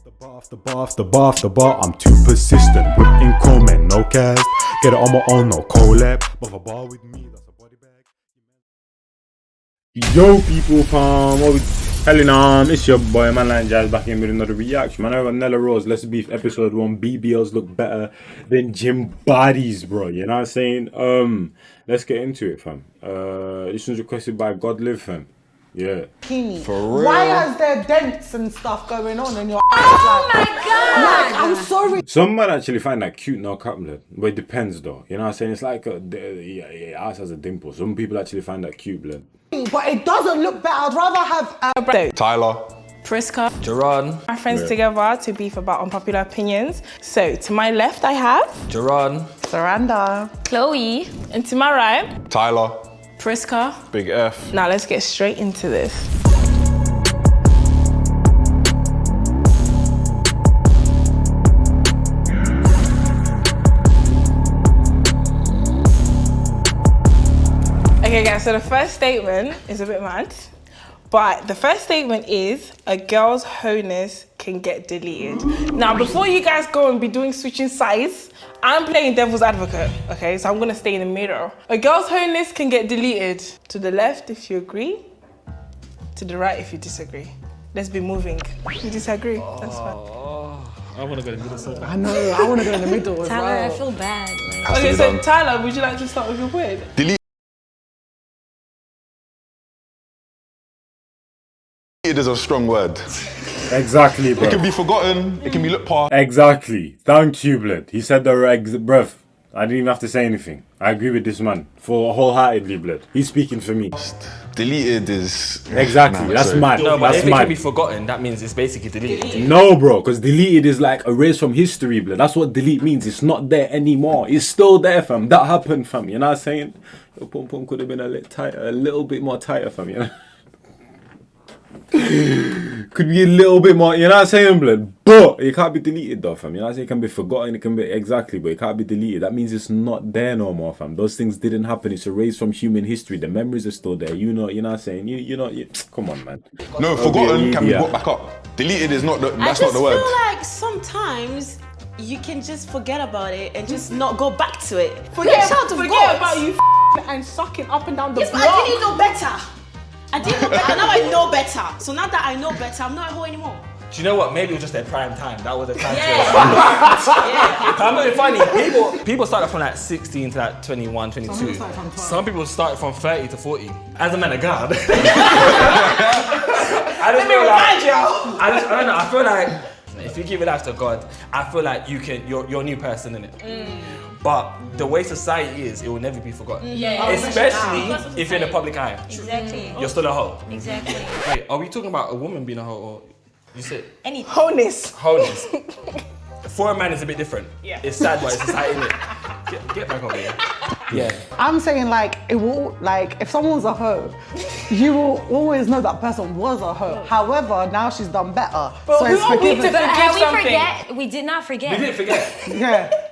Off the bar, I'm too persistent. With income and no cast. Get it on my own, no collab. But a bar with me, that's a body bag. Yo, people, what we telling on? It's your boy, man, like Jazz, back in with another reaction. Man, I got Nella Rose, Let's Beef, episode 1. Bbl'S look better than gym bodies, bro. You know what I'm saying? Let's get into it, fam. This was requested by God Live, fam. Yeah. For real. Why is there dents and stuff going on in your ass? Oh my god! Like, I'm sorry. Some might actually find that cute, no couplet. But it depends, though. You know what I'm saying? It's like ass has a dimple. Some people actually find that cute, blood. But it doesn't look better. I'd rather have Tyler, Priska, Gerard, my friends together to beef about unpopular opinions. So to my left I have Gerard, Saranda, Chloe, and to my right, Tyler, Priska. Big F. Now let's get straight into this. Okay guys, so the first statement is a bit mad, but the first statement is a girl's wholeness can get deleted. Now before you guys go and be doing switching sides, I'm playing devil's advocate, okay? So I'm gonna stay in the middle. A girl's wholeness can get deleted. To the left if you agree, to the right if you disagree. Let's be moving. If you disagree, that's fine. I want to go in the middle. So I know, I want to go in the middle as Tyler, well. I feel bad. Like. Okay, so Tyler, would you like to start with your point? Deleted is a strong word. Exactly, bro. It can be forgotten. It can be looked past. Exactly. Thank you, blood. He said the right, bruv. I didn't even have to say anything. I agree with this man for wholeheartedly, blood. He's speaking for me. Deleted is Exactly. That's sorry. mad. no, but That's if it can mad. be forgotten, that means it's basically deleted. No, bro, because deleted is like erased from history, blood. That's what delete means. It's not there anymore. It's still there, fam. That happened, fam. You know what I'm saying? Your pum pum could have been a little tighter, a little bit more tighter, fam. You know. Could be a little bit more, you know what I'm saying, blood? But it can't be deleted though, fam. You know what I'm saying? It can be forgotten, it can be exactly, but it can't be deleted. That means it's not there no more, fam. Those things didn't happen. It's erased from human history. The memories are still there. You know what I'm saying? Come on, man. No, forgotten can be brought back up. Deleted is not the. That's not the word. I just feel like sometimes you can just forget about it and just not go back to it. Forget Child of about God. you and sucking up and down the Yes, but block. I didn't know better. I didn't know better. Now I know better. So now that I know better, I'm not a hoe anymore. Do you know what? Maybe it was just their prime time. That was the time. Yeah. I'm not funny. People started from like 16 to like 21, 22. Some people started from 30 to 40. As a man of God. I just feel like, I don't know. I feel like if you give your life to God, I feel like you're a new person, innit? But the way society is, it will never be forgotten. Yeah. Especially if you're in the public eye. Exactly. You're still a hoe. Exactly. Wait, are we talking about a woman being a hoe or you said Anything. Wholeness. wholeness? For a man, it's a bit different. Yeah. It's sad, but it's society, innit? Get back over here. Yeah. I'm saying like, it will, like, if someone's a hoe, you will always know that person was a hoe. However, now she's done better. But so who it's are we forgiven. to forgive something? We did not forget. We didn't forget. Yeah.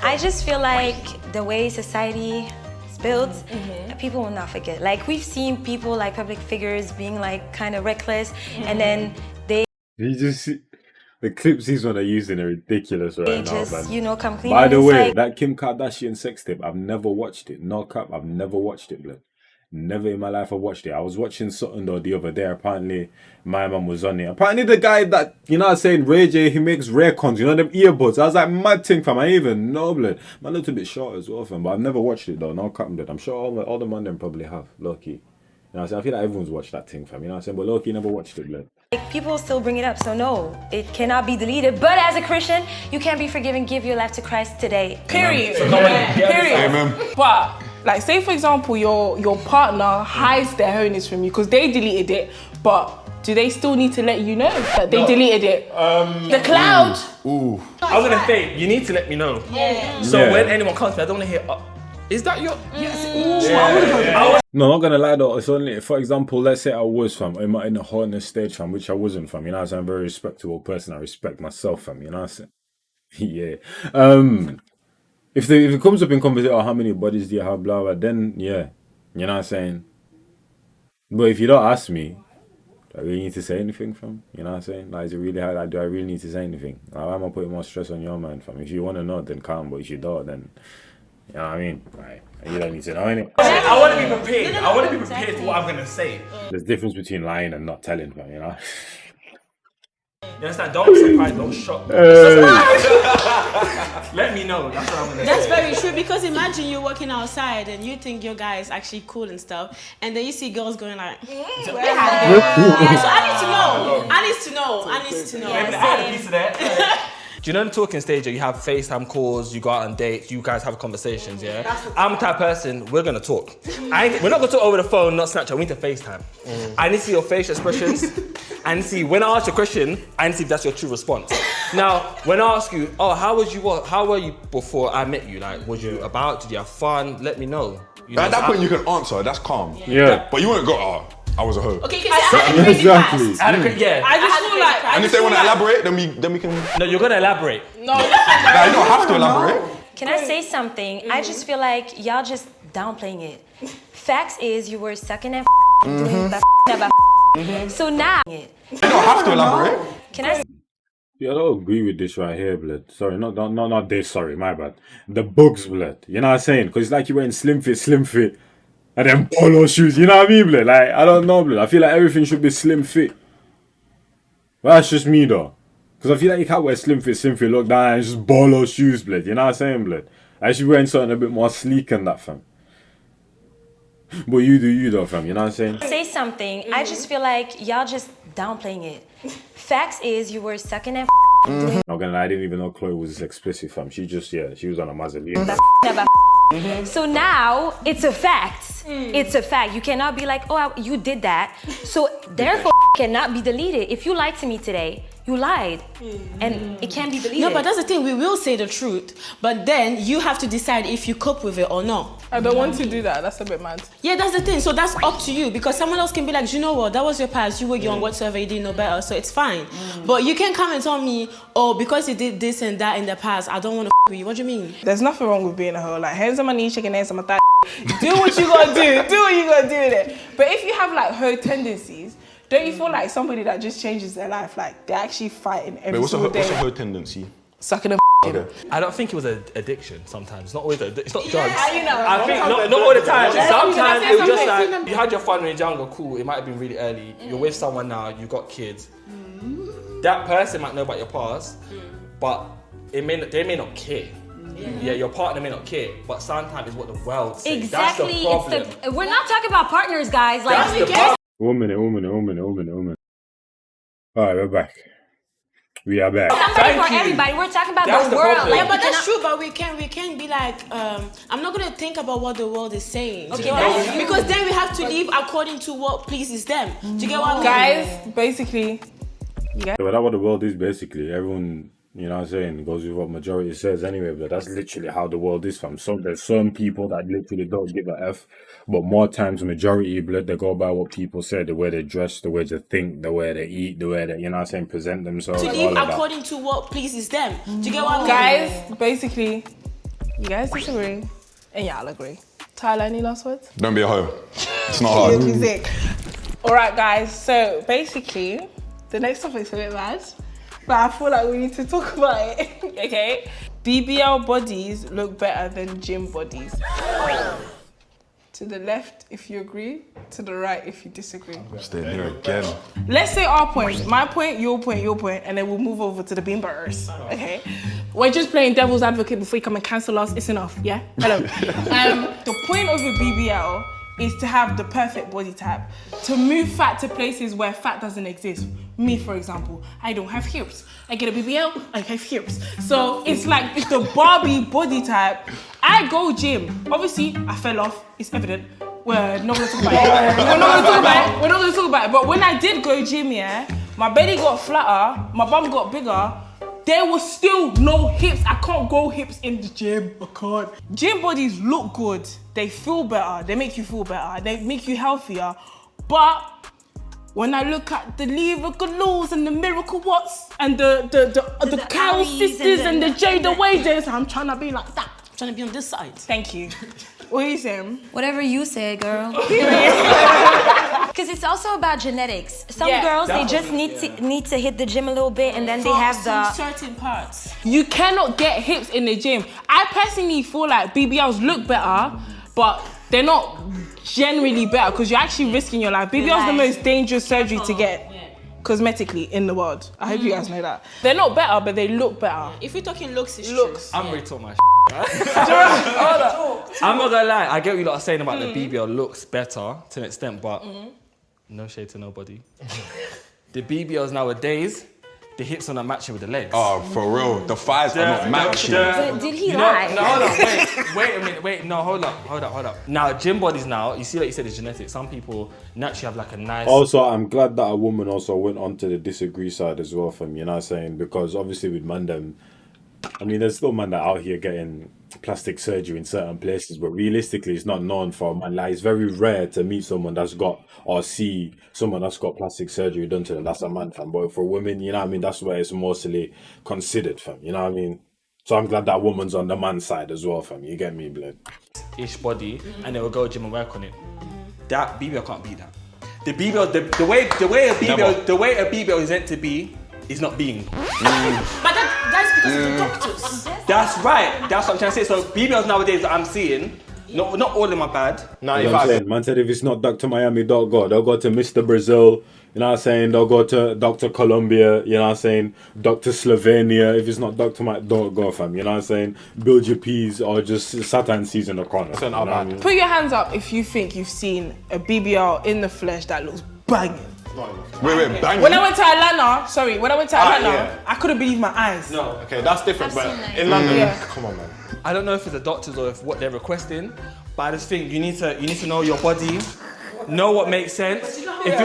I just feel like the way society is built, people will not forget. Like we've seen people like public figures being like kind of reckless and then they You just see the clips these one are using are ridiculous right now, just, man. you know, come clean. By and the it's way, like, that Kim Kardashian sex tape, I've never watched it. No cap, I've never watched it, blood. Never in my life I watched it. I was watching something though the other day. Apparently, my mum was on it. Apparently, the guy that, you know what I'm saying, Ray J, he makes rare cons, you know, them earbuds. I was like, mad thing, fam. I even know, blood. Man, a little bit short as well, fam. But I've never watched it though. No cap, blood. I'm sure all the man them probably have. Low-key. You know what I'm saying? I feel like everyone's watched that thing, fam. You know what I'm saying? But low-key never watched it, blood. people still bring it up, so no, it cannot be deleted. But as a Christian, you can be forgiven, give your life to Christ today. Period. Yeah. Period. Amen. But like, say for example, your partner hides their wholeness from you because they deleted it, but do they still need to let you know that they deleted it? The cloud. Ooh. I was gonna say, you need to let me know. Yeah. So Yeah. when anyone comes to me, I don't wanna hear, is that your... No, not gonna lie though. It's only, for example, let's say I was, fam, in the wholeness stage, fam, which I wasn't, fam. You know what I'm saying? I'm a very respectable person. I respect myself, fam. You know what I'm saying? Yeah. If it comes up in conversation, oh, how many bodies do you have, blah blah, then yeah, you know what I'm saying. But if you don't ask me, Do I really need to say anything, fam? You know what I'm saying? Like, is it really hard? Like, do I really need to say anything? Like, why am I putting more stress on your mind, fam? If you want to know, then calm. But if you don't, then, you know what I mean? Right. You don't need to know, innit? I want to be prepared. I want to be prepared for what I'm going to say. There's a difference between lying and not telling, fam, you know? You understand? Don't be surprised, don't shock me. Let me know, that's what I'm going to say. That's very true, because imagine you're working outside and you think your guy is actually cool and stuff, and then you see girls going like, yeah, so I need to know. Maybe I had a piece of that. Do you know the talking stage where you have FaceTime calls, you go out on dates, you guys have conversations, yeah? I'm the type of person, we're gonna talk. We're not gonna talk over the phone, not Snapchat, we need to FaceTime. I need to see your facial expressions. I need to see, when I ask you a question, I need to see if that's your true response. Now, when I ask you, oh, how were you before I met you? Like, was you about, did you have fun? Let me know. You know, At that point, you can answer. That's calm. Yeah. But you wouldn't go, oh, I was a hoe. okay, because I had a crazy past. Yeah. I just feel like. And if they want to elaborate, then we can. No, you're gonna elaborate. No. Nah, you don't have to elaborate. Can I say something? I just feel like y'all just downplaying it. Facts is you were sucking and doing that never. So now You don't have to elaborate. can I? Yeah, I don't agree with this right here, blood. Sorry, not this, sorry, my bad. The bugs, blood. You know what I'm saying? Because it's like you're wearing slim fit, and then polo shoes. You know what I mean, blood? Like, I don't know, blood. I feel like everything should be slim fit. Well, that's just me, though. Because I feel like you can't wear slim fit, look down, and just polo shoes, blood. You know what I'm saying, blood? I should be wearing something a bit more sleek than that, fam. But you do you, though, fam. You know what I'm saying? Say something. I just feel like y'all just downplaying it. Facts is you were sucking and Not gonna lie, I didn't even know Chloe was explicit, fam. She just, she was on a mausoleum. never. So now it's a fact. It's a fact. You cannot be like, oh, you did that. So therefore, cannot be deleted. If you lied to me today, you lied, and it can't be deleted. No, but that's the thing. We will say the truth, but then you have to decide if you cope with it or not. I don't want to do that. That's a bit mad. Yeah, that's the thing. So that's up to you, because someone else can be like, you know what, that was your past. You were young, whatsoever. You didn't know better, so it's fine. But you can come and tell me, oh, because you did this and that in the past, I don't want to with you. What do you mean? There's nothing wrong with being a hoe. Like, hands on my knees, shaking hands on my thigh. Do what you gotta do. Do what you gotta do with it. But if you have like hoe tendencies, don't you feel like somebody that just changes their life, like they're actually fighting every single day? What's a hoe tendency? Sucking a Okay. I don't think it was an addiction sometimes. It's not always it's not drugs. you know. I think not all the time. Sometimes it was just like you had your fun when you're younger, cool. It might have been really early. You're with someone now, you got kids. That person might know about your past, but they may not care. Yeah, your partner may not care, but sometimes it's what the world says. Exactly. That's the problem. We're not talking about partners, guys. Like, That's the problem. 1 minute. Alright, we're back. We are back. somebody Thank for you. everybody. We're talking about That's the the world. problem. Like, Yeah, but we that's cannot- true. But we can be like, I'm not gonna think about what the world is saying. Okay, that's true. Because then we have to live according to what pleases them. Do you get what I mean? Guys, basically, But that's what the world is, basically. Everyone, you know what I'm saying, goes with what majority says anyway, but that's literally how the world is, fam. So there's some people that literally don't give a F, but more times majority, blood, they go by what people say, the way they dress, the way they think, the way they eat, the way they, you know what I'm saying, present themselves, To all live of that. according to what pleases them. Do you get what I mean? guys, basically, you guys disagree and y'all agree. Tyler, any last words? Don't be a hoe. It's not hard. Music. All right, guys. So basically, the next topic's a bit mad, but I feel like we need to talk about it. Okay. BBL bodies look better than gym bodies. To the left, if you agree. To the right, if you disagree. Stay here again. Let's say our points. My point, your point, and then we'll move over to the Bbl'S. Okay. We're just playing devil's advocate before you come and cancel us. It's enough. Yeah. Hello. The point of a BBL is to have the perfect body type, to move fat to places where fat doesn't exist. Me, for example, I don't have hips. I get a BBL, I have hips. So it's like, it's the Barbie body type. I go gym. Obviously, I fell off. It's evident. We're not gonna talk about it. We're not gonna talk about it. But when I did go gym, yeah, my belly got flatter, my bum got bigger. There was still no hips. I can't grow hips in the gym. I can't. Gym bodies look good. They feel better. They make you feel better. They make you healthier. But when I look at the Lyrical Laws and the Miracle Watts and the Cow Aries Sisters and and the Jada Waders, I'm trying to be like that. I'm trying to be on this side. Thank you. What are you saying? Whatever you say, girl. Because it's also about genetics. Some girls, they just need to hit the gym a little bit, and then they have the certain parts. You cannot get hips in the gym. I personally feel like BBLs look better, but they're not generally better because you're actually risking your life. BBL is the most dangerous surgery to get cosmetically in the world. I hope you guys know that. They're not better, but they look better. If we're talking looks, it's true. I'm ready to talk my I'm not gonna lie, I get what you lot are saying about the BBL looks better to an extent, but no shade to nobody. The BBLs nowadays, the hips are not matching with the legs. Oh, for real. The thighs are not matching. Did he lie? No, hold on, wait a minute, no, hold up. Now, gym bodies now, you see like you said, it's genetic. Some people naturally have like a nice... Also, I'm glad that a woman also went on to the disagree side as well from, you know what I'm saying? Because obviously with man them, I mean, there's still man that out here getting plastic surgery in certain places, but realistically, it's not known for man. Like, it's very rare to meet someone that's got, or see someone that's got plastic surgery done to them. That's a man, fam. But for women, you know what I mean? That's where it's mostly considered, fam. You know what I mean? So I'm glad that woman's on the man side as well, fam. You get me, blood? Ish body, and they will go gym and work on it. That BBL can't beat that. The BBL, the way a BBL is meant to be, is not being. But that's because of the doctors. That's right. That's what I'm trying to say. So BBLs nowadays that I'm seeing, not all of them are bad. Man said if it's not Dr. Miami, don't go. They'll go to Mr. Brazil. You know what I'm saying? They'll go to Dr. Colombia. You know what I'm saying? Dr. Slovenia. If it's not Dr. Mike, don't go, fam. You know what I'm saying? Build your peas or just Satan seeds in the corner. You know what I mean? Put your hands up if you think you've seen a BBL in the flesh that looks banging. Wait, banging? When I went to Atlanta, I couldn't believe my eyes. No. Okay, that's different, but in London, come on, man. I don't know if it's the doctors or if what they're requesting, but I just think you need to know your body, know what makes sense. If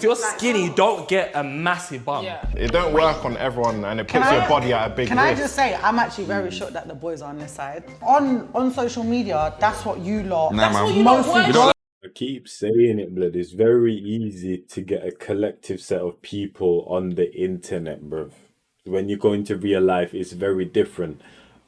you're skinny, don't get a massive bum. It don't work on everyone, and it puts your body at a big risk. Can I just say, I'm actually very shocked that the boys are on this side. On social media, that's what you lot. Nah, man. Mostly. I keep saying it, blood. It's very easy to get a collective set of people on the internet, bruv. When you go into real life, it's very different.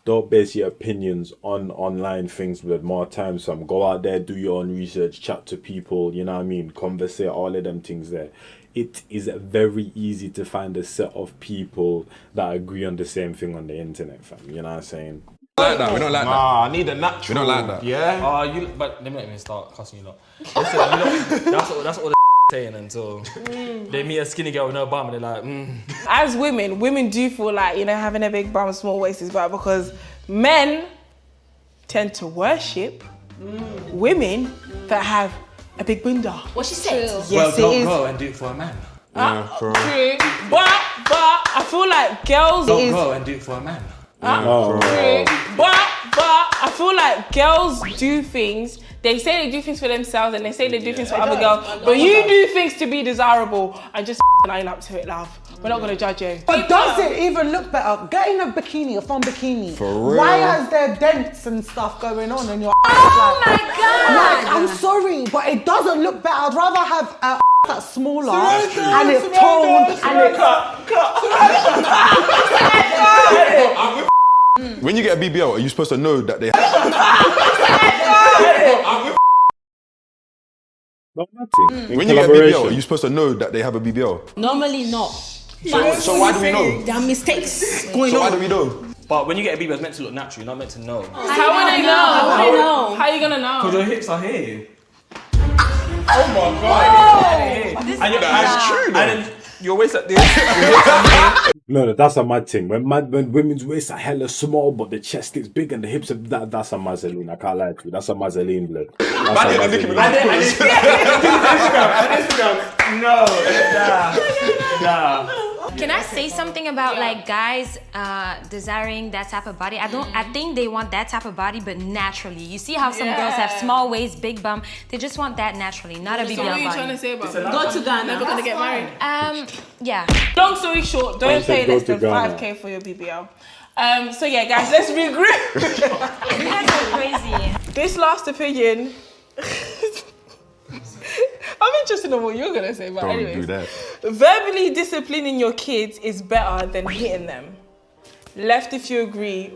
Don't base your opinions on online things, blood. More times, go out there, do your own research, chat to people, you know what I mean? Conversate, all of them things there. It is very easy to find a set of people that agree on the same thing on the internet, fam. You know what I'm saying? Like that. We don't like that. Nah, I need a natural. We don't like that. Yeah. But let me start cussing you lot. Listen, that's all the saying until they meet a skinny girl with no bum and they're like, As women do feel like, having a big bum, small waist is bad because men tend to worship women that have a big bunda. What she said. Yes, well, it don't is. go and do it for a man. True. But I feel like girls Don't go and do it for a man. But I feel like girls do things. They say they do things for themselves and they say they do things for other girls. But you do things to be desirable and just line up to it, love. We're not gonna judge you. But does it even look better? Getting a bikini, a fun bikini. For real? Why has there dents and stuff going on in your Oh my God! Like, I'm sorry, but it doesn't look better. I'd rather have a that's smaller and it's toned and it's... When you get a BBL, are you supposed to know that they When you get a BBL, are you supposed to know that they have a BBL? Normally not. So why do we know? There are mistakes going So on. why do we know? But when you get a BBL, it's meant to look natural. You're not meant to know. How would I know? How are you gonna know? Because your hips are here. Oh my god. And that's true. And then your waist like this. No, that's a mad thing. When women's waists are hella small, but the chest is big and the hips are that's a mazzoline. I can't lie to you. That's a mazzoline, blood. Nah. Can I say something about like guys desiring that type of body? I think they want that type of body, but naturally. You see how some girls have small waist, big bum. They just want that naturally, not a BBL So what are you body. trying to say about Go to Ghana. never gonna get married? Yeah. Long story short, don't pay go less to than Ghana. 5K for your BBL. So yeah, guys, let's regroup. You guys are crazy. This last opinion. I'm interested in what you're gonna say, but Don't anyways. do that. Verbally disciplining your kids is better than hitting them. Left if you agree,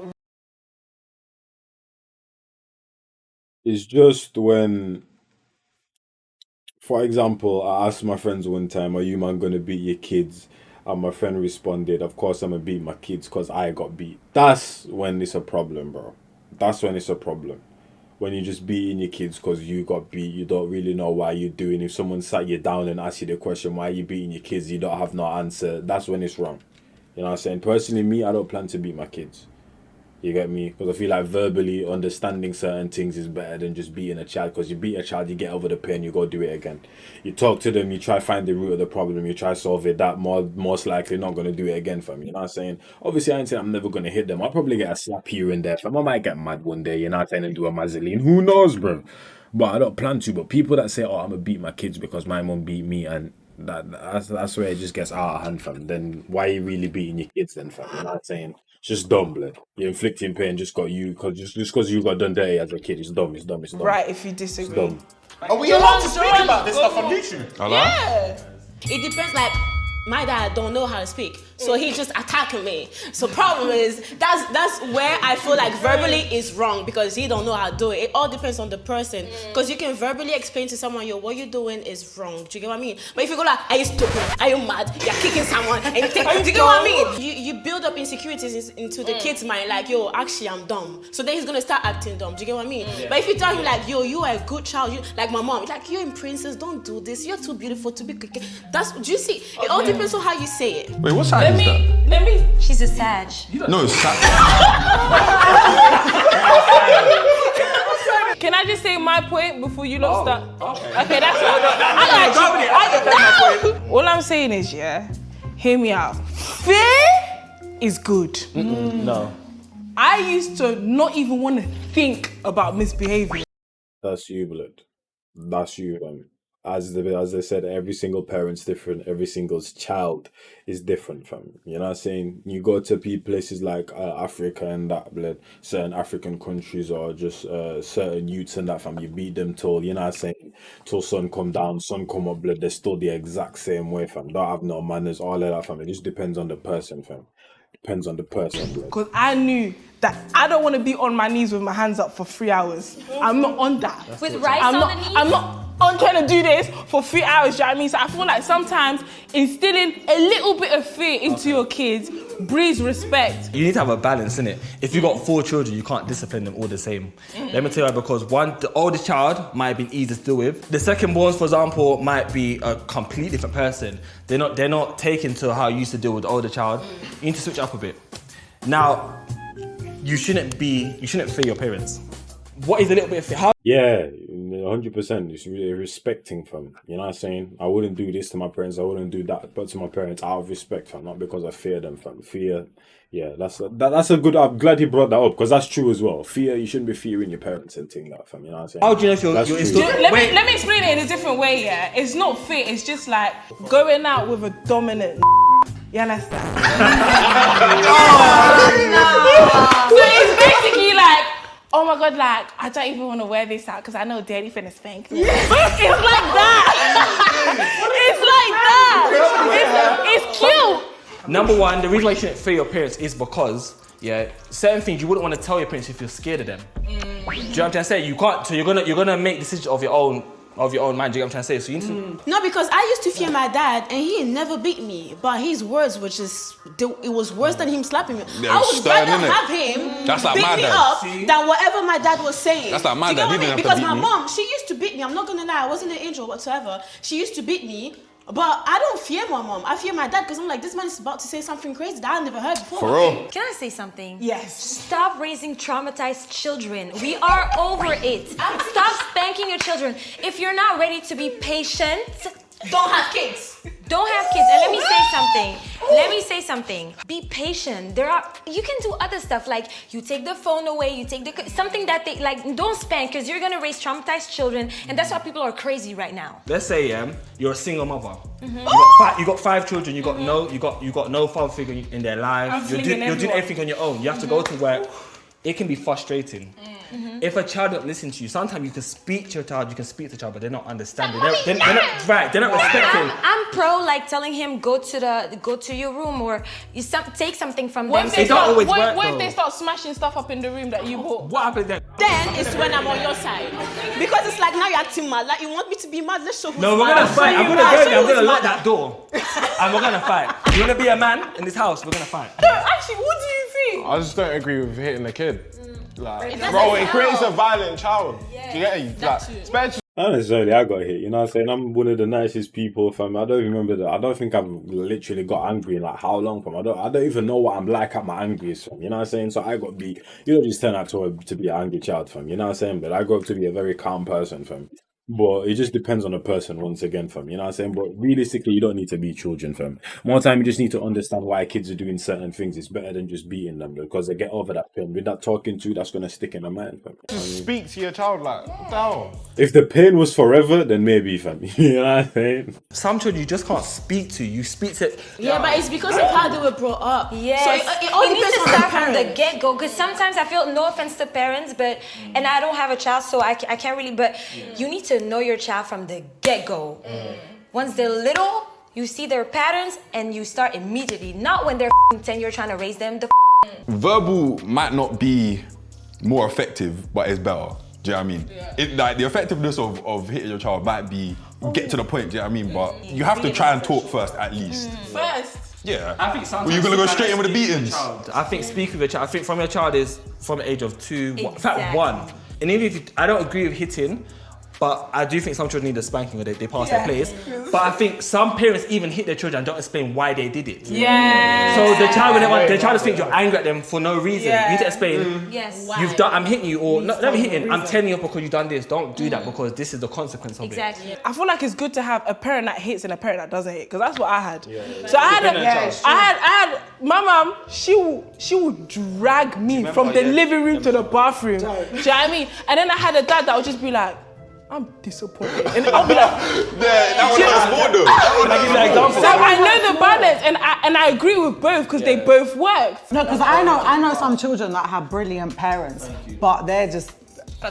It's just when, for example, I asked my friends one time, "Are you man gonna beat your kids?" And my friend responded, "Of course I'm gonna beat my kids because I got beat." That's when it's a problem, bro. That's when it's a problem. When you're just beating your kids because you got beat, you don't really know why you're doing. If someone sat you down and asked you the question, "Why are you beating your kids?" You don't have no answer. That's when it's wrong. You know what I'm saying? Personally, me, I don't plan to beat my kids. You get me? Because I feel like verbally understanding certain things is better than just beating a child. Because you beat a child, you get over the pain, you go do it again. You talk to them, you try find the root of the problem, you try solve it. That most likely not gonna do it again for me. You know what I'm saying? Obviously, I ain't saying I'm never gonna hit them. I'll probably get a slap here and there. Fam. I might get mad one day. You know what I'm saying? And do a mazzoline. Who knows, bro? But I don't plan to. But people that say, "Oh, I'm gonna beat my kids because my mom beat me," and that's where it just gets out of hand, fam. Then why are you really beating your kids then, fam? You know what I'm saying? It's just dumb, blood. You're inflicting pain just got you just because you got done dirty as a kid. It's dumb. It's dumb. It's dumb. Right, if you It's disagree. dumb. Are we allowed to speak about this stuff on YouTube? Yeah. It depends, like, my dad don't know how to speak, so he's just attacking me. So problem is, that's where I feel like verbally is wrong, because he don't know how to do it. It all depends on the person, because you can verbally explain to someone, "Yo, what you're doing is wrong." Do you get what I mean? But if you go like, "Are you stupid? Are you mad? You're kicking someone," and you take, do you get what I mean? You build up insecurities into the kid's mind, like, "Yo, actually I'm dumb." So then he's gonna start acting dumb. Do you get what I mean? But if you tell him like, "Yo, you are a good child," you, like my mom, like, "You're in princess, don't do this. You're too beautiful to be kicking." That's, do you see? It all depends on how you say it. Wait, what side is that? Let me. She's a Sag. No, it's Can I just say my point before you lot start? Okay, that's all I'm saying is, yeah, hear me out. Fear is good. No. I used to not even want to think about misbehaving. That's you, blood. That's you, man. As they said, every single parent's different. Every single child is different, fam. You know what I'm saying? You go to places like Africa and that, blood. Certain African countries or just certain youths and that, fam. You beat them till, you know what I'm saying? Till sun come down, sun come up, blood. They're still the exact same way, fam. Don't have no manners, all of that, fam. It just depends on the person, fam. Depends on the person, blood. Because I knew that I don't want to be on my knees with my hands up for 3 hours. I'm not on that. With rice on the knees? I'm not on trying to do this for 3 hours, do you know what I mean? So I feel like sometimes instilling a little bit of fear into your kids breeds respect. You need to have a balance, innit? If you got 4 children, you can't discipline them all the same. Let me tell you why, because one, the oldest child might have been easy to deal with. The second born, for example, might be a completely different person. They're not taken to how you used to deal with the older child. You need to switch up a bit. Now, you shouldn't fear your parents. What is a little bit of fear? Yeah, 100%. It's really respecting, fam. You know what I'm saying? I wouldn't do this to my parents. I wouldn't do that, but to my parents, out of respect, fam. Not because I fear them, fam. Fear, yeah, that's a good. I'm glad he brought that up because that's true as well. Fear, you shouldn't be fearing your parents and things like that, fam. You know what I'm saying? How do you know if you're Let me explain it in a different way, yeah? It's not fear, it's just like going out with a dominant. You understand? So it's basically like, oh my God, like, I don't even want to wear this out because I know Daddy finna spank me. It's like that. It's cute. Number one, the reason why you shouldn't fear your parents is because, yeah, certain things you wouldn't want to tell your parents if you're scared of them. Do you know what I'm trying to say? You can't, so you're gonna make decisions of your own mind. Do you get what I'm trying to say? So you need to... No, because I used to fear my dad, and he never beat me, but his words were just, it was worse than him slapping me. Yeah, I would rather innit? have him That's like beat my me dad. up than whatever my dad was saying. That's like my Do you dad. get what He I mean? didn't have to Because my beat me. mom, she used to beat me. I'm not gonna lie, I wasn't an angel whatsoever. She used to beat me. But I don't fear my mom. I fear my dad because I'm like, this man is about to say something crazy that I never heard before. For real. Can I say something? Yes. Stop raising traumatized children. We are over it. Stop spanking your children. If you're not ready to be patient, Don't have kids. don't have kids. And let me say something. Be patient. You can do other stuff like you take the phone away, you take something that they like. Don't spank because you're gonna raise traumatized children, and that's why people are crazy right now. Let's say you're a single mother. You got 5 children. You got no father figure in their life. You're doing everything on your own. You have to go to work. It can be frustrating. If a child don't listen to you, sometimes you can speak to your child, but they're not understanding. They're not respecting. I'm pro like telling him go to your room or take something from What them. if they It don't start, always what work, if though. they start smashing stuff up in the room that you bought? What happened then? then it's when I'm on your side. Because it's like now you're acting mad. Like you want me to be mad, let's show who's No, we're mad. gonna fight. I'm gonna I'll go show there. I'm you gonna who's lock mad. that door. And we're gonna fight. You wanna be a man in this house? We're gonna fight. No, actually, what do you think? I just don't agree with hitting a kid. Like, doesn't bro, it help. creates a violent child. Do you get it? That Like, too. especially Not necessarily I got hit, you know what I'm saying? I'm one of the nicest people, fam. I don't remember that. I don't think I've literally got angry in like how long, fam. I don't even know what I'm like at my angriest, fam. You know what I'm saying? So I got be, you don't just turn out to be an angry child, fam. You know what I'm saying? But I grew up to be a very calm person, fam. But it just depends on the person once again, fam. You know what I'm saying? But realistically, you don't need to be children, fam. More time, you just need to understand why kids are doing certain things. It's better than just beating them because they get over that pain. With that talking to, that's going to stick in their mind, fam. just speak to your child like, what the hell? If the pain was forever, then maybe, fam. You know what I'm saying? Some children you just can't speak to. You speak to. Yeah, but it's because of how they were brought up. Yes. So it all needs depends to on start the from the parents. get-go because sometimes I feel, no offense to parents, but and I don't have a child, so I can't really, but you need to know your child from the get-go. Once they're little, you see their patterns and you start immediately, not when they're 10, you're trying to raise them. Verbal might not be more effective, but it's better. Do you know what I mean? It, like the effectiveness of hitting your child might be get to the point. Do you know what I mean? But you have to try and talk first, at least. First. Yeah. I think sometimes. Well, you're gonna go straight in with the beatings. I think speak with your child. I think from your child is from the age of 2, in fact Exactly. 1. And even if you, I don't agree with hitting, but I do think some children need a spanking or they pass their place. But I think some parents even hit their children and don't explain why they did it. Yeah. So the child, when the child just thinks you're angry at them for no reason. You need to explain. Yes. You've done. I'm hitting you, or not me hitting. I'm telling you because you've done this. Don't do that because this is the consequence of Exactly. it. I feel like it's good to have a parent that hits and a parent that doesn't hit, because that's what I had. So I had my mom. She would drag me from the living room to the bathroom. Do you know what I mean? And then I had a dad that would just be like, I'm disappointed, and I'll be like, That one has more though. so I know the balance, and I agree with both because they both worked. No, because I know some children that have brilliant parents, but they're just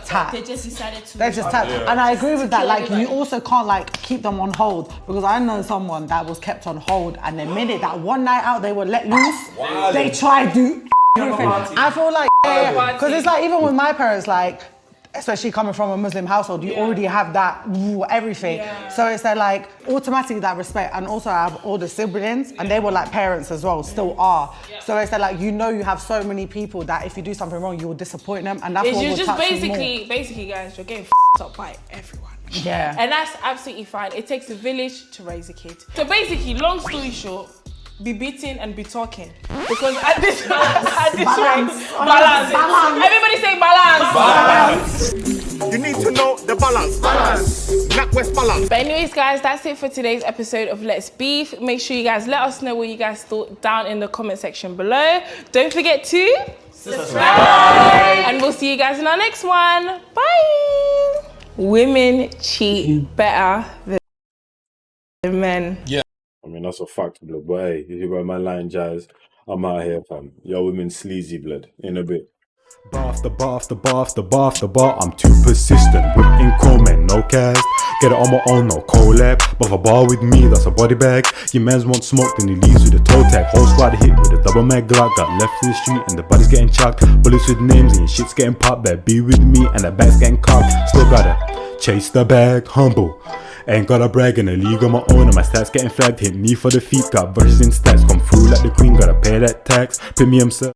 tapped. They just decided to. They're just tapped. And I agree with that. Like, you also can't like keep them on hold, because I know someone that was kept on hold, and the minute that one night out they were let loose, they try to do everything. I feel like, because it's like even with my parents, like, especially coming from a Muslim household, you already have that everything. So it's like automatically that respect. And also I have older siblings, and they were like parents as well, still are. So it's like, you know, you have so many people that if you do something wrong, you will disappoint them, and that's what You're will just touch you more. basically, guys, you're getting up by everyone. Yeah. And that's absolutely fine. It takes a village to raise a kid. So basically, long story short, be beating and be talking. Because at this rate, balance. Everybody say balance. You need to know the balance. NatWest balance. But anyways, guys, that's it for today's episode of Let's Beef. Make sure you guys let us know what you guys thought down in the comment section below. Don't forget to subscribe. And we'll see you guys in our next one. Bye. Women cheat better than men. I mean, that's a fact, blood. But hey, if you got my line, Jazz, I'm out here, fam. Your women sleazy, blood. In a bit. Bar after bar after bar after bar after bar, I'm too persistent. Whipping comment, no cast. Get it on my own, no collab. But for bar with me, that's a body bag. Your mans want smoke, then he leaves with a toe tag. Whole squad hit with a double mag Glock. Got left in the street and the body's getting chucked. Bullets with names and your shit's getting popped. Better be with me and the bag's getting cocked. Still gotta chase the bag, humble. Ain't gotta brag in a league on my own, and my stats getting flagged. Hit me for the feet, got verses in stats. Come through like the queen, gotta pay that tax. Premium sir.